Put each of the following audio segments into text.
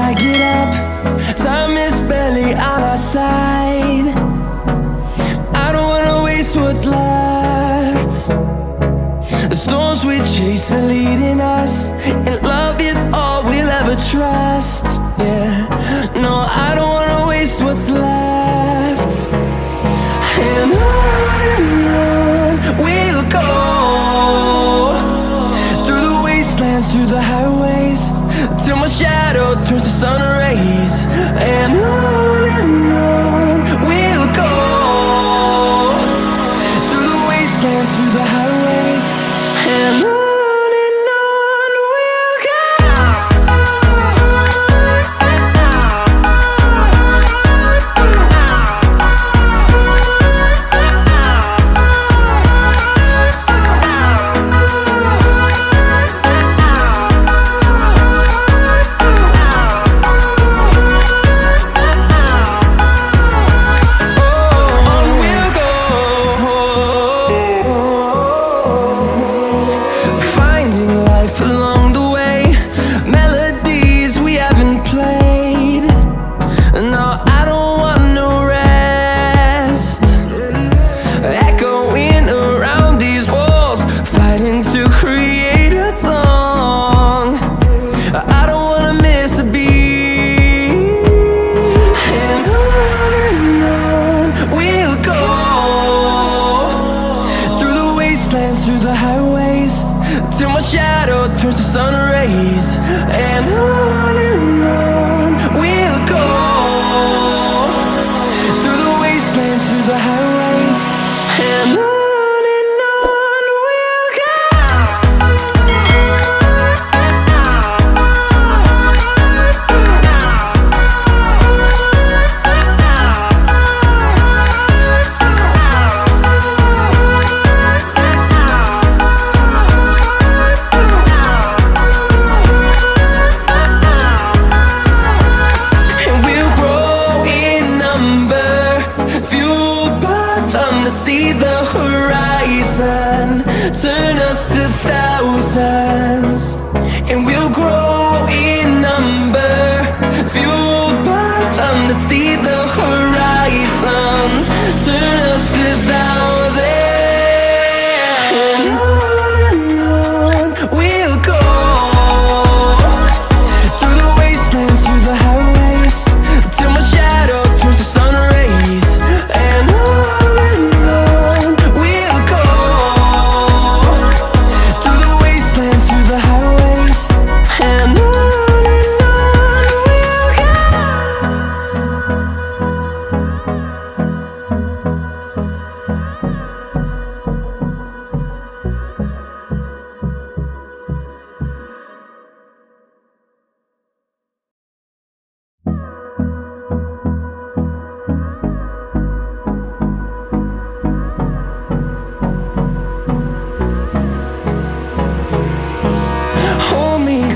I get up. Time is barely on our side. I don't wanna waste what's left. The storms we chase are leading us, and love is all we'll ever trust. Yeah, no, I don't wanna waste what's left. And on we'll go, through the wastelands, through the highways, till my shadow turns to sun rays. And on we'll go, through the wastelands, through the highways, and on we'll go. Through the highways, till my shadow turns to sun rays. And on we'll go, through the wastelands, through the highways, and on we'll go. See the horizon, turn us to thousands, and we'll grow in number, fueled by them. To see the horizon, turn us to thousands, and on we'll go, through the wastelands, through the highways, till my shadow turns to sun rays. And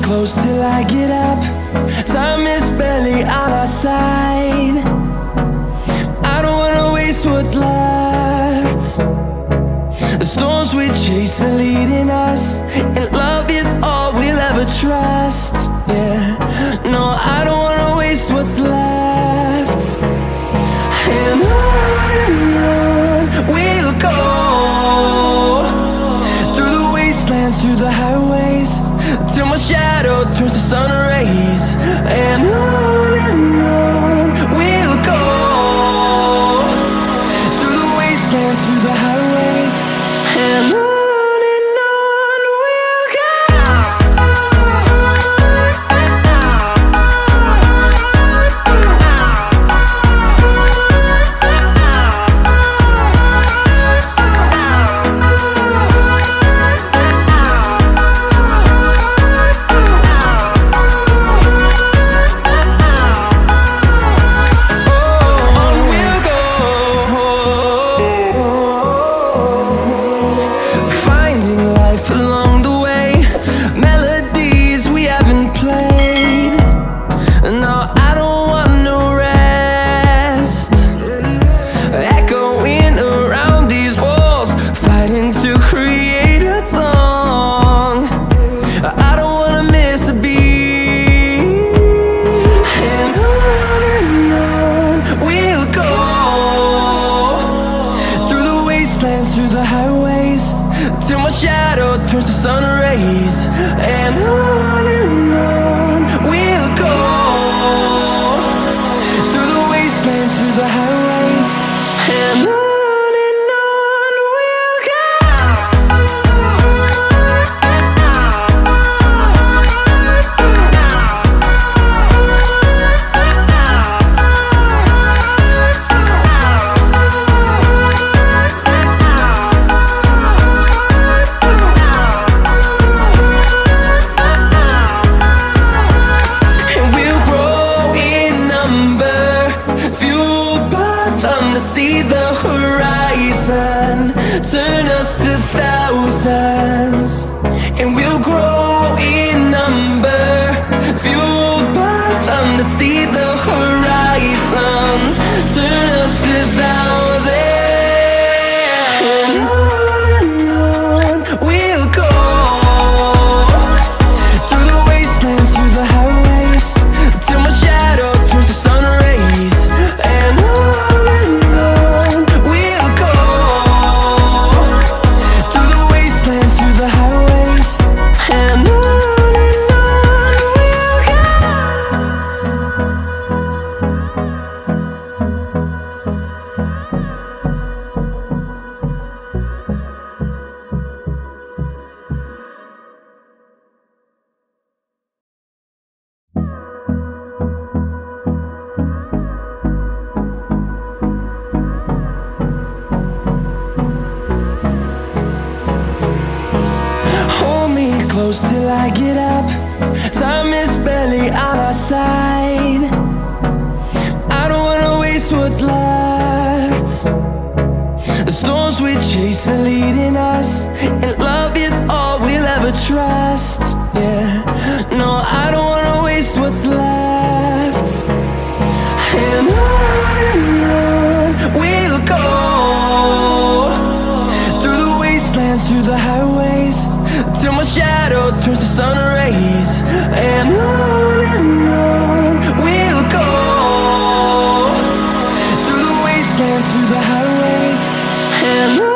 close till I get up. Time is barely on our side. I don't wanna waste what's left. The storms we chase are leading us, and love is all we'll ever trust. Yeah, no, I don't wanna waste what's left. And on we'll go, through the wastelands, through the highways, till my shadow turns to sun rays. And on we'll go, through the wastelands, through the highways, and on we'll go. till my shadow turns to sun rays. And on we'll go, through the wastelands, through the highways, and on we'll go. See the horizon, turn us to thousands, and we'll grow in number, fueled by them to see the horizon, turn us to thousands, and on we'll go, through the wastelands, through the highways, till my shadow turns to sun rays, and on close till I get up. Time is barely on our side. I don't wanna waste what's left. The storms we chase are leading us, and love is all we'll ever trust. Yeah, no, I don't wanna waste what's left. And on we'll go, through the wastelands, through the highways, till my shadow turns to sun rays, and on we'll go, through the wastelands, through the highways, and on.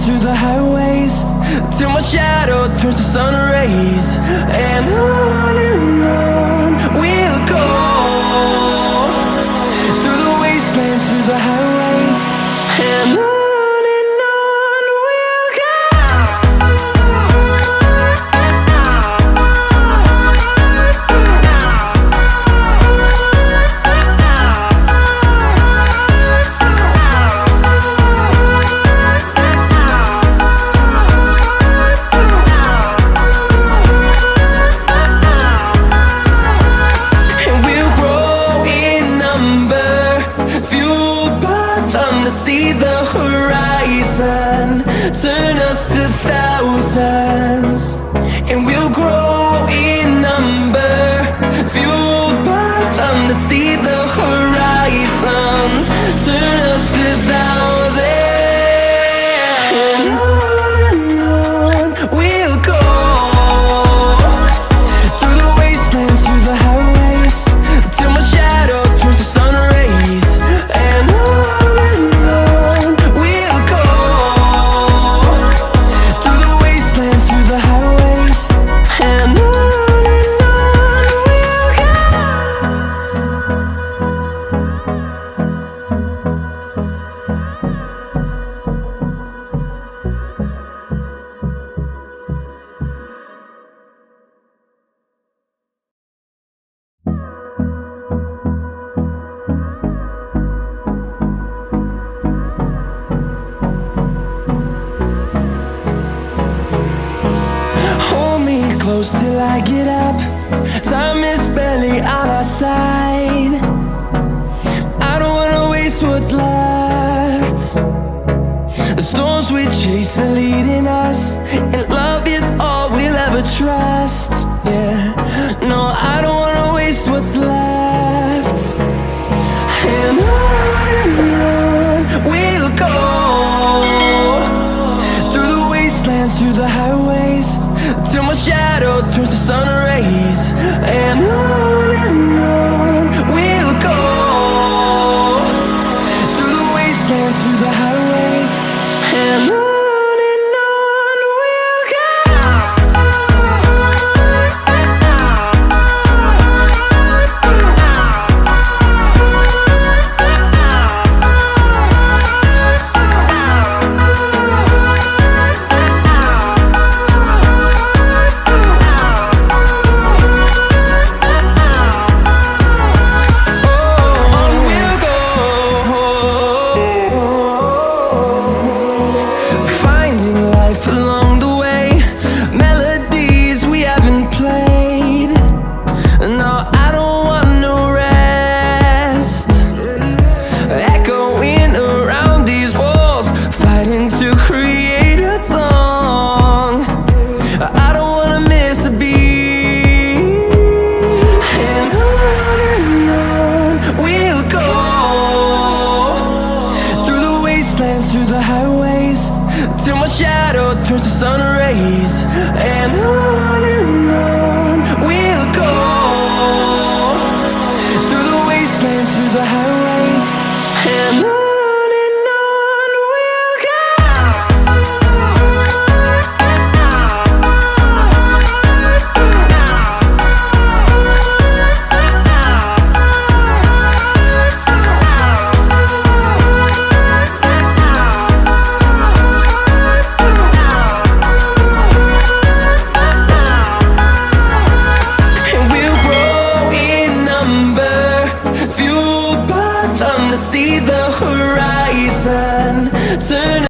Through the highways, till my shadow turns to sun rays, and on we'll go, through the wastelands, through the highways, and on. close till I get up. Time is barely on our side. I don't wanna waste what's left. The storms we chase are leading us, and love is all we'll ever trust. Yeah, no, I don't wanna waste what's left. And on we'll go, through the wastelands, through the highways, till my shadow turns to sun rays. And on we'll go, through the wastelands, through the highways, and on we'll go. Through the highways, till my shadow turns to sun rays. And on we'll go, through the wastelands, through the highways, and on. Fueled by them to see the horizon turn